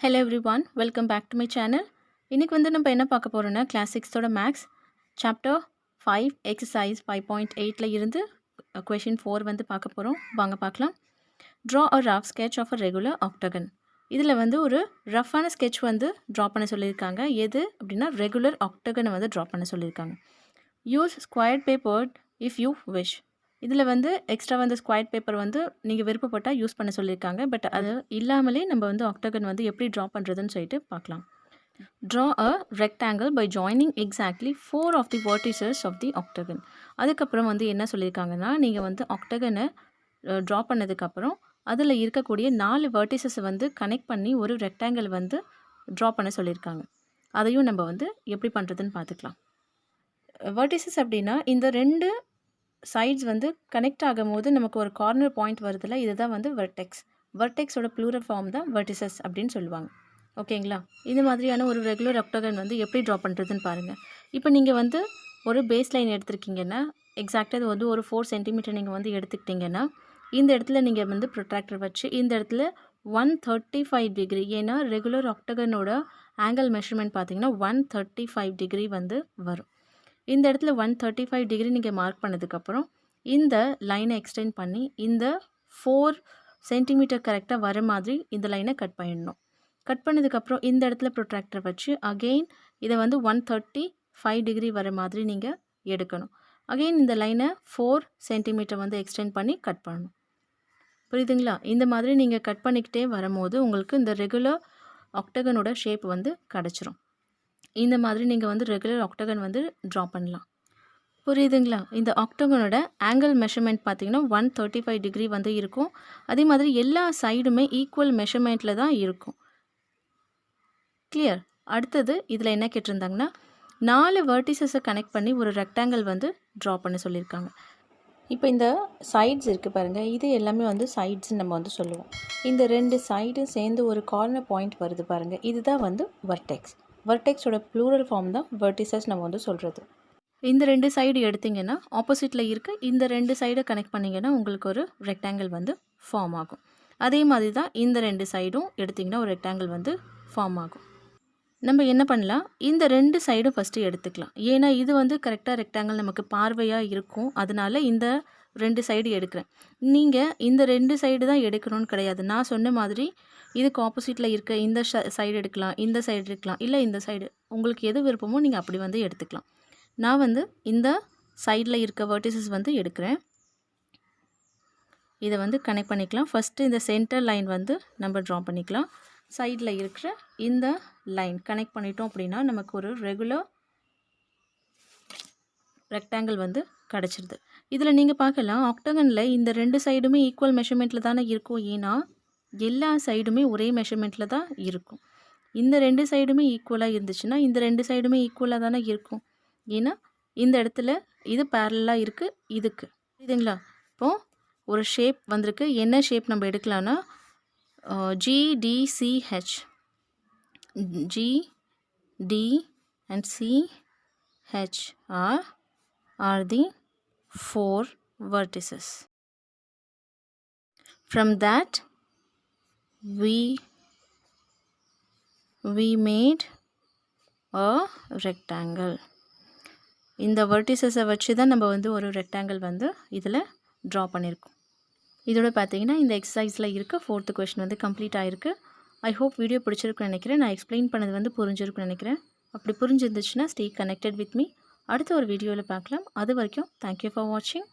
Hello everyone, welcome back to my channel. இன்னைக்கு வந்து நம்ம என்ன பார்க்க போறோம்னா கிளாஸ் 6 மேக்ஸ் சாப்டர் 5 எக்ஸசைஸ் 5.8ல இருந்து கொஸ்டின் 4 வந்து பார்க்க போறோம். வாங்க பார்க்கலாம். Draw a rough sketch of a regular octagon. இதில் வந்து ஒரு ரஃப்பான sketch வந்து ட்ரா பண்ண சொல்லியிருக்காங்க. எது அப்படின்னா ரெகுலர் ஆக்டகனை வந்து ட்ரா பண்ண சொல்லியிருக்காங்க. Use squared paper if you wish. இதில் வந்து எக்ஸ்ட்ரா வந்து ஸ்கொயர் பேப்பர் வந்து நீங்கள் விருப்பப்பட்டால் யூஸ் பண்ண சொல்லியிருக்காங்க. பட் அது இல்லாமலே நம்ம வந்து ஆக்டகன் வந்து எப்படி ட்ரா பண்ணுறதுன்னு சொல்லிட்டு பார்க்கலாம். Draw a rectangle by joining exactly 4 of the vertices of the octagon. அதுக்கப்புறம் வந்து என்ன சொல்லியிருக்காங்கன்னா நீங்கள் வந்து ஆக்டகனை ட்ரா பண்ணதுக்கப்புறம் அதில் இருக்கக்கூடிய 4 வெர்டிசஸை வந்து கனெக்ட் பண்ணி ஒரு ரெக்டாங்கிள் வந்து ட்ரா பண்ண சொல்லியிருக்காங்க. அதையும் நம்ம வந்து எப்படி பண்ணுறதுன்னு பார்த்துக்கலாம். வெர்டிசஸ் அப்படின்னா இந்த ரெண்டு சைட்ஸ் வந்து கனெக்ட் ஆகும்போது நமக்கு ஒரு கார்னர் பாயிண்ட் வருதுல்ல, இதுதான் வந்து வெர்டெக்ஸ். வெர்டெக்ஸோட ப்ளூரல் ஃபார்ம் தான் வெர்டிசஸ் அப்படின்னு சொல்லுவாங்க. ஓகேங்களா? இந்த மாதிரியான ஒரு ரெகுலர் ஆக்டகன் வந்து எப்படி ட்ரா பண்ணுறதுன்னு பாருங்கள். இப்போ நீங்கள் வந்து ஒரு பேஸ் லைன் எடுத்துருக்கீங்கன்னா எக்ஸாக்டாக இது வந்து ஒரு 4 சென்டிமீட்டர் நீங்கள் வந்து எடுத்துக்கிட்டிங்கன்னா இந்த இடத்துல நீங்கள் வந்து ப்ரொட்ராக்டர் வச்சு இந்த இடத்துல 135 டிகிரி, ஏன்னா ரெகுலர் ஆக்டகனோட ஆங்கிள் மெஷர்மெண்ட் பார்த்தீங்கன்னா 135 டிகிரி வந்து வரும். இந்த இடத்துல 135 டிகிரி நீங்கள் மார்க் பண்ணதுக்கப்புறம் இந்த லைனை எக்ஸ்டெண்ட் பண்ணி இந்த 4 சென்டிமீட்டர் கரெக்டாக வர மாதிரி இந்த லைனை கட் பண்ணிடணும். கட் பண்ணதுக்கப்புறம் இந்த இடத்துல ப்ரொட்ராக்டர் வச்சு அகெயின் இதை வந்து 135 டிகிரி வர மாதிரி நீங்கள் எடுக்கணும். அகெயின் இந்த லைனை 4 சென்டிமீட்டர் வந்து எக்ஸ்டெண்ட் பண்ணி கட் பண்ணணும். புரியுதுங்களா? இந்த மாதிரி நீங்கள் கட் பண்ணிக்கிட்டே வரும்போது உங்களுக்கு இந்த ரெகுலர் ஆக்டகனோட ஷேப் வந்து கிடச்சிரும். இந்த மாதிரி நீங்கள் வந்து ரெகுலர் ஆக்டகன் வந்து ட்ரா பண்ணலாம். புரியுதுங்களா? இந்த ஆக்டகனோட ஆங்கிள் மெஷர்மெண்ட் பார்த்தீங்கன்னா 135 டிகிரி வந்து இருக்கும். அதே மாதிரி எல்லா சைடுமே ஈக்குவல் மெஷர்மெண்ட்டில் தான் இருக்கும். கிளியர்? அடுத்தது இதில் என்ன கேட்டிருந்தாங்கன்னா 4 வெர்டிசஸை கனெக்ட் பண்ணி ஒரு ரெக்டாங்கிள் வந்து ட்ரா பண்ண சொல்லியிருக்காங்க. இப்போ இந்த சைட்ஸ் இருக்குது பாருங்கள், இது எல்லாமே வந்து சைட்ஸ்ன்னு நம்ம வந்து சொல்லுவோம். இந்த 2 சைடும் சேர்ந்து ஒரு கார்னர் பாயிண்ட் வருது பாருங்கள், இதுதான் வந்து வெர்டெக்ஸ். வெர்டெக்ஸோட ப்ளூரல் ஃபார்ம் தான் வெர்டிசஸ் நம்ம வந்து சொல்கிறது. இந்த 2 சைடு எடுத்திங்கன்னா ஆப்போசிட்டில் இருக்க இந்த 2 சைடை கனெக்ட் பண்ணிங்கன்னா உங்களுக்கு ஒரு ரெக்டாங்கிள் வந்து ஃபார்ம் ஆகும். அதே மாதிரி தான் இந்த 2 சைடும் எடுத்திங்கன்னா ஒரு ரெக்டாங்கிள் வந்து ஃபார்ம் ஆகும். நம்ம என்ன பண்ணலாம், இந்த 2 சைடும் ஃபஸ்ட்டு எடுத்துக்கலாம். ஏன்னா இது வந்து கரெக்டாக ரெக்டாங்கிள் நமக்கு பார்வையாக இருக்கும். அதனால இந்த 2 சைடு எடுக்கிறேன். நீங்கள் இந்த 2 சைடு தான் எடுக்கணும்னு கிடையாது. நான் சொன்ன மாதிரி இதுக்கு ஆப்போசிட்டில் இருக்க இந்த சைடு எடுக்கலாம், இந்த சைடு எடுக்கலாம், இல்லை இந்த சைடு உங்களுக்கு எது விருப்பமோ நீங்கள் அப்படி வந்து எடுத்துக்கலாம். நான் வந்து இந்த சைடில் இருக்க வெர்டிசஸ் வந்து எடுக்கிறேன். இதை வந்து கனெக்ட் பண்ணிக்கலாம். ஃபஸ்ட்டு இந்த சென்டர் லைன் வந்து நம்ம ட்ரா பண்ணிக்கலாம். சைடில் இருக்கிற இந்த லைன் கனெக்ட் பண்ணிட்டோம் அப்படின்னா நமக்கு ஒரு ரெகுலர் ரெக்டாங்கிள் வந்து கிடச்சிருது. இதில் நீங்கள் பார்க்கலாம் ஆக்டகனில் இந்த 2 சைடுமே ஈக்குவல் மெஷர்மெண்ட்டில் தானே இருக்கும். ஏன்னா எல்லா சைடுமே ஒரே மெஷர்மெண்ட்டில் தான் இருக்கும். இந்த 2 சைடுமே ஈக்குவலாக இருந்துச்சுன்னா இந்த 2 சைடுமே ஈக்குவலாக தானே இருக்கும். ஏன்னா இந்த இடத்துல இது பேரலாக இருக்குது இதுக்கு. புரியுதுங்களா? இப்போது ஒரு ஷேப் வந்திருக்கு. என்ன ஷேப் நம்ம எடுக்கலான்னா GDCH. GD and CH are the 4 vertices. From that we made a rectangle. இந்த வெர்டிசஸை வச்சு தான் நம்ம வந்து ஒரு ரெக்டாங்கிள் வந்து இதில் ட்ரா பண்ணியிருக்கோம். இதோட பார்த்தீங்கன்னா இந்த எக்ஸசைஸில் இருக்க 4th கொஸ்டின் வந்து கம்ப்ளீட் ஆகிருக்கு. ஐ ஹோப் வீடியோ பிடிச்சிருக்குன்னு நினைக்கிறேன். நான் எக்ஸ்பிளைன் பண்ணது வந்து புரிஞ்சிருக்குன்னு நினைக்கிறேன். அப்படி புரிஞ்சிருந்துச்சுன்னா ஸ்டே கனெக்டட் வித் மீ. அடுத்த ஒரு வீடியோவில் பார்க்கலாம். அது வரைக்கும் தேங்க்யூ ஃபார் வாட்சிங்.